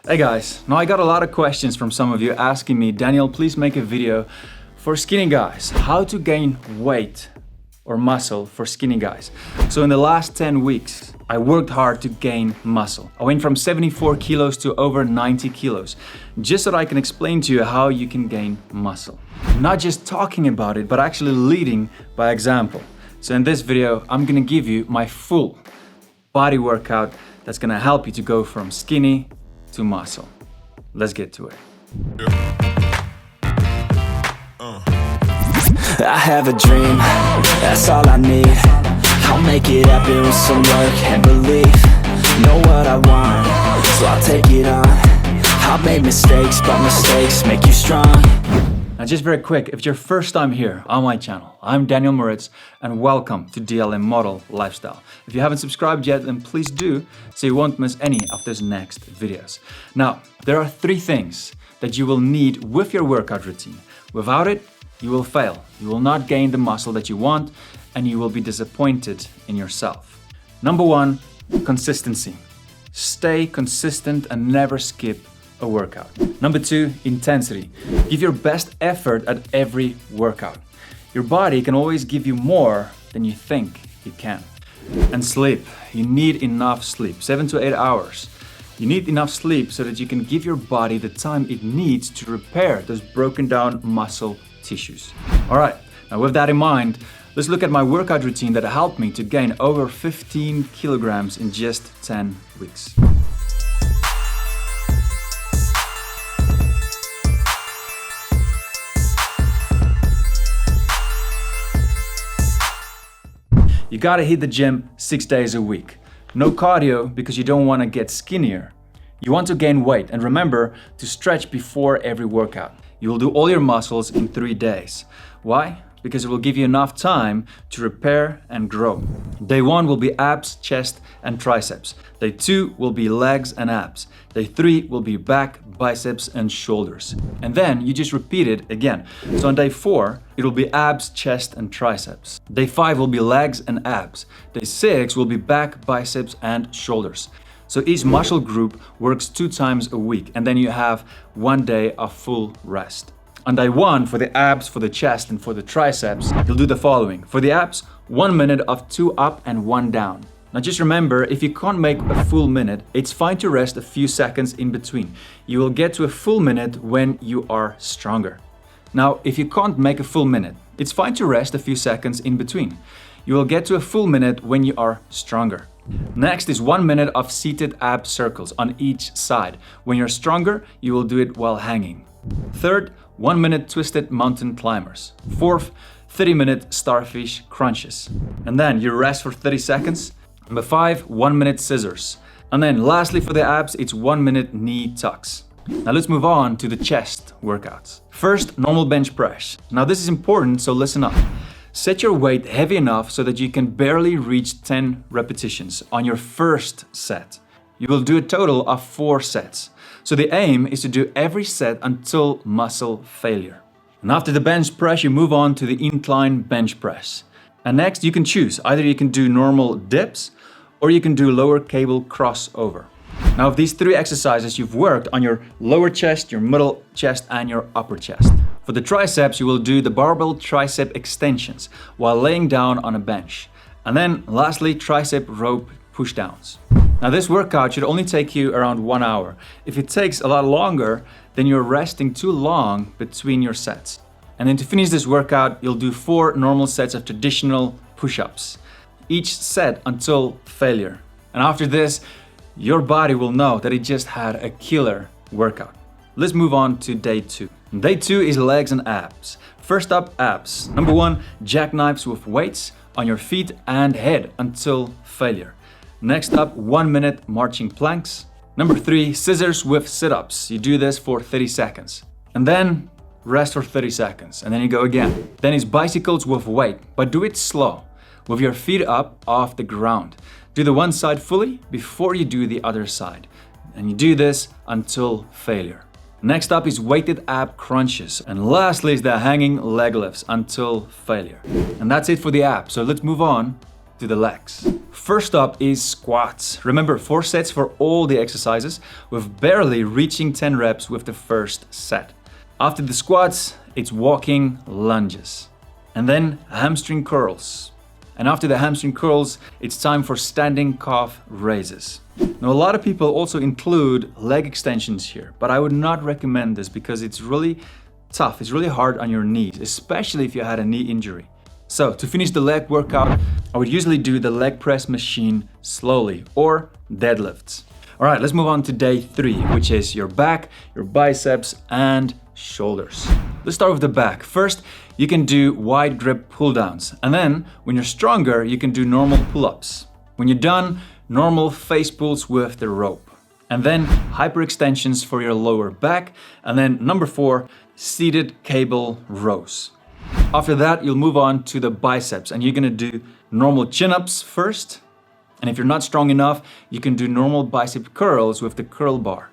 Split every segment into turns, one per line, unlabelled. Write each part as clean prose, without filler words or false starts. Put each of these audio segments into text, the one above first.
Hey guys, now I got a lot of questions from some of you asking me, Daniel, please make a video for skinny guys. How to gain weight or muscle for skinny guys. So in the last 10 weeks, I worked hard to gain muscle. I went from 74 kilos to over 90 kilos, just so that I can explain to you how you can gain muscle. Not just talking about it, but actually leading by example. So in this video, I'm gonna give you my full body workout that's gonna help you to go from skinny to muscle. Let's get to it.
I have a dream, that's all I need. I'll make it happen with some work and belief. Know what I want, so I'll take it on. I've made mistakes, but mistakes make you strong.
Now just very quick, if it's your first time here on my channel, I'm Daniel Moritz and welcome to DLM Model Lifestyle. If you haven't subscribed yet, then please do, so you won't miss any of those next videos. Now, there are 3 things that you will need with your workout routine. Without it, you will fail. You will not gain the muscle that you want and you will be disappointed in yourself. Number 1, consistency. Stay consistent and never skip a workout. Number 2, intensity. Give your best effort at every workout. Your body can always give you more than you think it can. And sleep. You need enough sleep, 7 to 8 hours. You need enough sleep so that you can give your body the time it needs to repair those broken down muscle tissues. All right, now with that in mind, let's look at my workout routine that helped me to gain over 15 kilograms in just 10 weeks. You gotta hit the gym 6 days a week. No cardio because you don't wanna get skinnier. You want to gain weight, and remember to stretch before every workout. You will do all your muscles in 3 days. Why? Because it will give you enough time to repair and grow. Day 1 will be abs, chest, and triceps. Day 2 will be legs and abs. Day 3 will be back, biceps, and shoulders. And then you just repeat it again. So on day 4, it will be abs, chest, and triceps. Day 5 will be legs and abs. Day 6 will be back, biceps, and shoulders. So each muscle group works 2 times a week, and then you have 1 day of full rest. On day 1, for the abs, for the chest, and for the triceps, you'll do the following. For the abs, 1 minute of 2 up and 1 down. Now just remember, if you can't make a full minute, it's fine to rest a few seconds in between. You will get to a full minute when you are stronger. Now, if you can't make a full minute, it's fine to rest a few seconds in between. You will get to a full minute when you are stronger. Next is 1 minute of seated ab circles on each side. When you're stronger, you will do it while hanging. Third, 1 minute twisted mountain climbers. Fourth, 30-minute starfish crunches. And then you rest for 30 seconds. Number 5, 1 minute scissors. And then lastly for the abs, it's 1 minute knee tucks. Now let's move on to the chest workouts. First, normal bench press. Now this is important, so listen up. Set your weight heavy enough so that you can barely reach 10 repetitions on your first set. You will do a total of 4 sets. So the aim is to do every set until muscle failure. And after the bench press, you move on to the incline bench press. And next you can choose. Either you can do normal dips or you can do lower cable crossover. Now of these 3 exercises, you've worked on your lower chest, your middle chest, and your upper chest. For the triceps, you will do the barbell tricep extensions while laying down on a bench. And then lastly, tricep rope pushdowns. Now this workout should only take you around 1 hour. If it takes a lot longer, then you're resting too long between your sets. And then to finish this workout, you'll do 4 normal sets of traditional push-ups, each set until failure. And after this, your body will know that it just had a killer workout. Let's move on to day 2. Day 2 is legs and abs. First up, abs. Number 1, jackknives with weights on your feet and head until failure. Next up, 1 minute marching planks. Number 3, scissors with sit-ups. You do this for 30 seconds. And then rest for 30 seconds. And then you go again. Then it's bicycles with weight, but do it slow, with your feet up off the ground. Do the one side fully before you do the other side. And you do this until failure. Next up is weighted ab crunches. And lastly is the hanging leg lifts until failure. And that's it for the abs. So let's move on to the legs. First up is squats. Remember, 4 sets for all the exercises, with barely reaching 10 reps with the first set. After the squats, it's walking lunges. And then hamstring curls. And after the hamstring curls, it's time for standing calf raises. Now, a lot of people also include leg extensions here, but I would not recommend this because it's really tough. It's really hard on your knees, especially if you had a knee injury. So to finish the leg workout, I would usually do the leg press machine slowly or deadlifts. All right, let's move on to day 3, which is your back, your biceps, and shoulders. Let's start with the back. First, you can do wide grip pull downs. And then when you're stronger, you can do normal pull-ups. When you're done, normal face pulls with the rope. And then hyperextensions for your lower back. And then number 4, seated cable rows. After that, you'll move on to the biceps and you're gonna do normal chin-ups first. And if you're not strong enough, you can do normal bicep curls with the curl bar.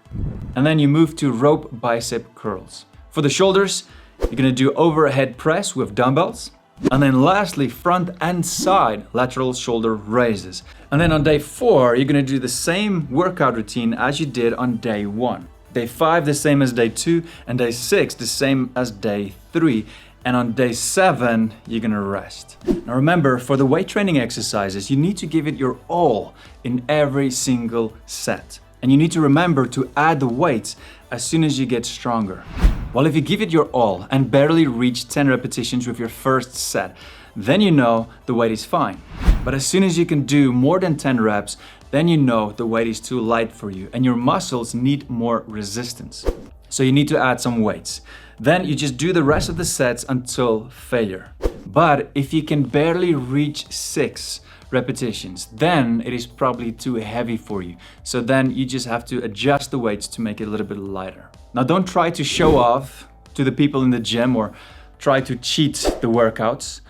And then you move to rope bicep curls. For the shoulders, you're gonna do overhead press with dumbbells. And then lastly, front and side lateral shoulder raises. And then on day 4, you're gonna do the same workout routine as you did on day 1. Day 5, the same as day 2, and day 6, the same as day 3. And on day 7, you're gonna rest. Now remember, for the weight training exercises, you need to give it your all in every single set. And you need to remember to add the weights as soon as you get stronger. Well, if you give it your all and barely reach 10 repetitions with your first set, then you know the weight is fine. But as soon as you can do more than 10 reps, then you know the weight is too light for you and your muscles need more resistance. So you need to add some weights. Then you just do the rest of the sets until failure. But if you can barely reach 6 repetitions, then it is probably too heavy for you. So then you just have to adjust the weights to make it a little bit lighter. Now don't try to show off to the people in the gym or try to cheat the workouts.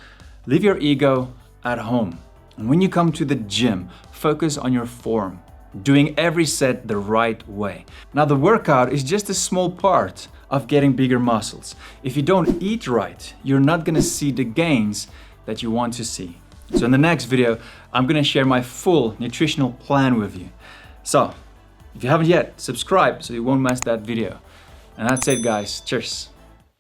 Leave your ego at home. And when you come to the gym, focus on your form, doing every set the right way. Now the workout is just a small part of getting bigger muscles. If you don't eat right, you're not gonna see the gains that you want to see. So in the next video, I'm gonna share my full nutritional plan with you. So if you haven't yet, subscribe so you won't miss that video. And that's it guys, cheers.